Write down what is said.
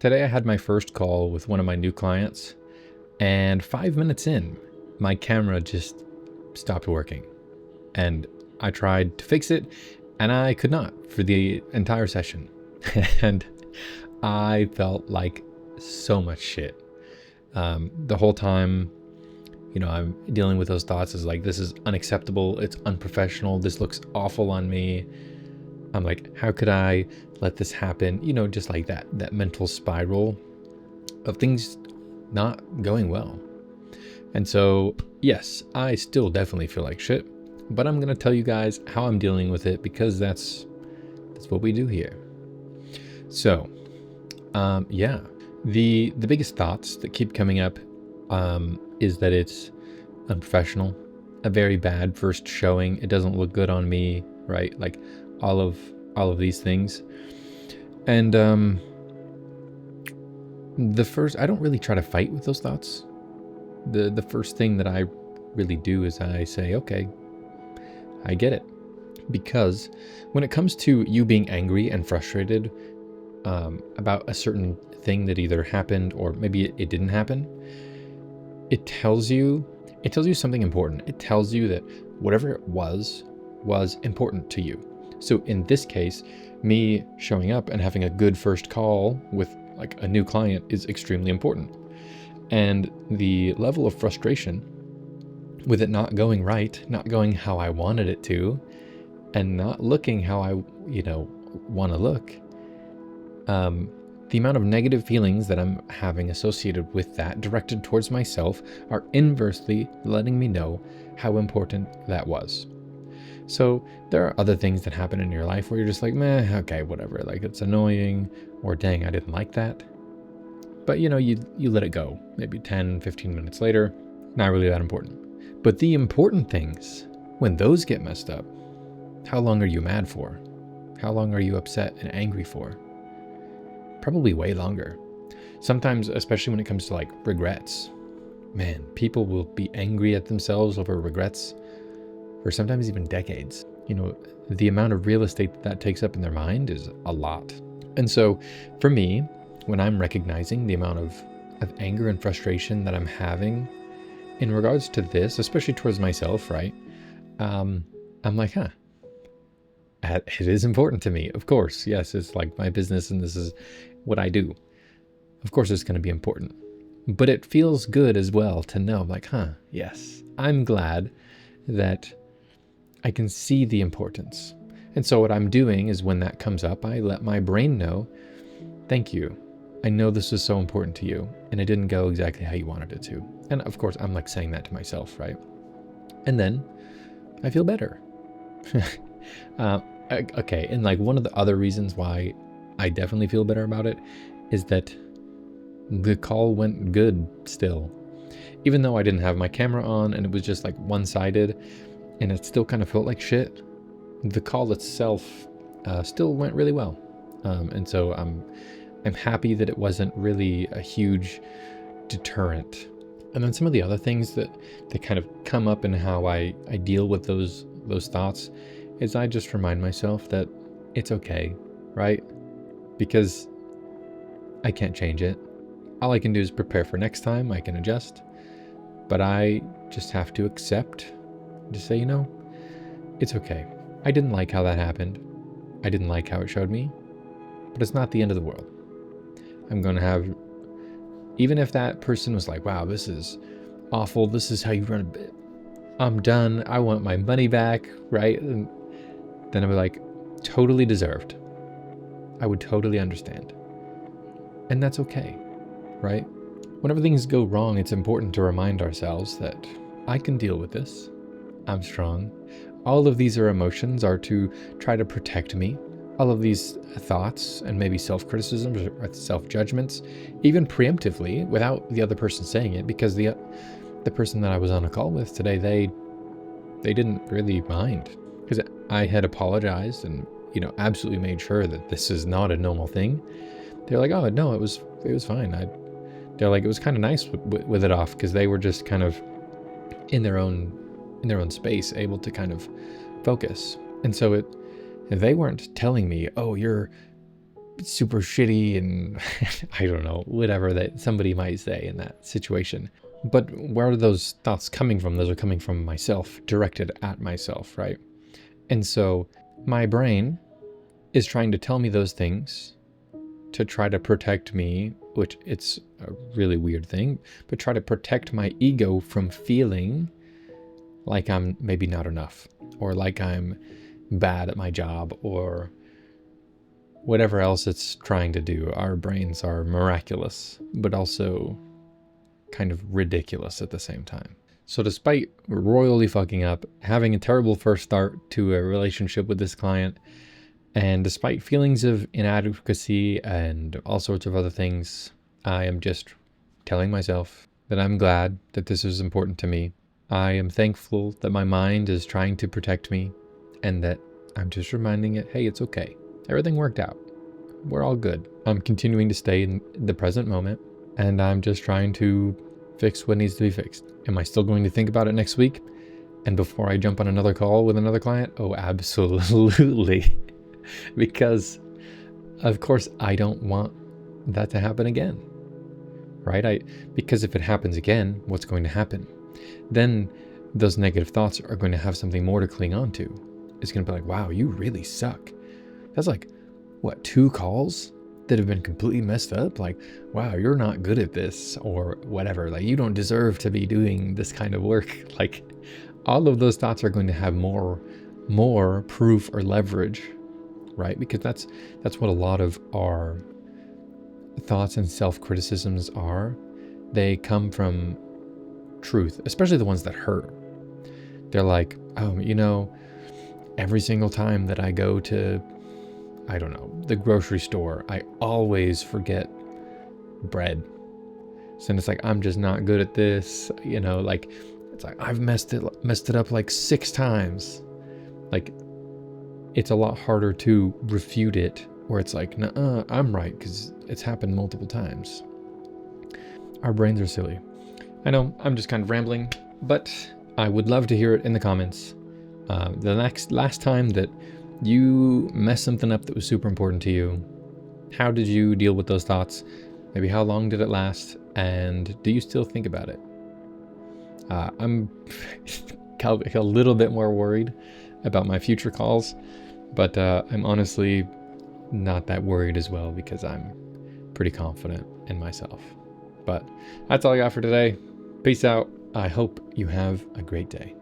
Today I had my first call with one of my new clients, and 5 minutes in, my camera just stopped working. And I tried to fix it, and I could not for the entire session. And I felt like so much shit. The whole time, I'm dealing with those thoughts is like, this is unacceptable, it's unprofessional, this looks awful on me. I'm like, how could I let this happen? Just like that mental spiral of things not going well. And so, yes, I still definitely feel like shit, but I'm going to tell you guys how I'm dealing with it because that's what we do here. So, the biggest thoughts that keep coming up is that it's unprofessional, a very bad first showing. It doesn't look good on me, right? Like all of these things. And I don't really try to fight with those thoughts. The first thing that I really do is I say, okay, I get it. Because when it comes to you being angry and frustrated about a certain thing that either happened or maybe it didn't happen, it tells you something important. It tells you that whatever it was important to you. So in this case, me showing up and having a good first call with like a new client is extremely important. And the level of frustration with it not going right, not going how I wanted it to, and not looking how I, want to look, the amount of negative feelings that I'm having associated with that directed towards myself are inversely letting me know how important that was. So there are other things that happen in your life where you're just like, meh, okay, whatever. Like it's annoying or dang, I didn't like that. But you let it go. Maybe 10, 15 minutes later, not really that important. But the important things, when those get messed up, how long are you mad for? How long are you upset and angry for? Probably way longer. Sometimes, especially when it comes to like regrets, man, people will be angry at themselves over regrets for sometimes even decades. The amount of real estate that takes up in their mind is a lot. And so for me, when I'm recognizing the amount of anger and frustration that I'm having in regards to this, especially towards myself, right? I'm like, it is important to me. Of course, yes, it's like my business and this is what I do. Of course it's going to be important. But it feels good as well to know, like, yes, I'm glad that I can see the importance. And so what I'm doing is when that comes up, I let my brain know, thank you. I know this was so important to you and it didn't go exactly how you wanted it to. And of course, I'm like saying that to myself, right? And then I feel better. Okay, and like one of the other reasons why I definitely feel better about it is that the call went good still. Even though I didn't have my camera on and it was just like one-sided and it still kind of felt like shit, the call itself still went really well. And so I'm happy that it wasn't really a huge deterrent. And then some of the other things that kind of come up in how I deal with those thoughts is I just remind myself that it's okay, right? Because I can't change it. All I can do is prepare for next time. I can adjust. But I just have to accept, just say, it's okay. I didn't like how that happened. I didn't like how it showed me. But it's not the end of the world. I'm going to have, even if that person was like, wow, this is awful. This is how you run a bit. I'm done. I want my money back, right? And then I'd be like, totally deserved. I would totally understand. And that's okay, right? Whenever things go wrong, it's important to remind ourselves that I can deal with this. I'm strong. All of these emotions are to try to protect me. All of these thoughts and maybe self-criticisms or self-judgments, even preemptively without the other person saying it, because the person that I was on a call with today, they didn't really mind because I had apologized and, absolutely made sure that this is not a normal thing. They're like, oh no, it was fine. They're like, it was kind of nice with it off because they were just kind of in their own space, able to kind of focus. And so they weren't telling me, oh, you're super shitty and I don't know, whatever that somebody might say in that situation. But where are those thoughts coming from? Those are coming from myself, directed at myself, right? And so my brain is trying to tell me those things to try to protect me, which it's a really weird thing, but try to protect my ego from feeling like I'm maybe not enough, or like I'm bad at my job, or whatever else it's trying to do. Our brains are miraculous, but also kind of ridiculous at the same time. So despite royally fucking up, having a terrible first start to a relationship with this client, and despite feelings of inadequacy and all sorts of other things, I am just telling myself that I'm glad that this is important to me. I am thankful that my mind is trying to protect me, and that I'm just reminding it, hey, it's okay. Everything worked out. We're all good. I'm continuing to stay in the present moment, and I'm just trying to fix what needs to be fixed. Am I still going to think about it next week? And before I jump on another call with another client? Oh, absolutely. Because, of course, I don't want that to happen again, right? Because if it happens again, what's going to happen? Then those negative thoughts are going to have something more to cling on to. It's going to be like, wow, you really suck. That's like, what, 2 calls that have been completely messed up? Like, wow, you're not good at this, or whatever. Like, you don't deserve to be doing this kind of work. Like, all of those thoughts are going to have more proof or leverage, right? Because that's what a lot of our thoughts and self-criticisms are. They come from truth, especially the ones that hurt. They're like, oh, every single time that I go to, I don't know, the grocery store, I always forget bread. So it's like, I'm just not good at this, like, it's like, I've messed it up like 6 times. Like, it's a lot harder to refute it, where it's like, nuh-uh, I'm right, because it's happened multiple times. Our brains are silly. I know, I'm just kind of rambling, but I would love to hear it in the comments. The last time that you messed something up that was super important to you, how did you deal with those thoughts? Maybe how long did it last? And do you still think about it? I'm a little bit more worried about my future calls, but I'm honestly not that worried as well, because I'm pretty confident in myself. But that's all I got for today. Peace out. I hope you have a great day.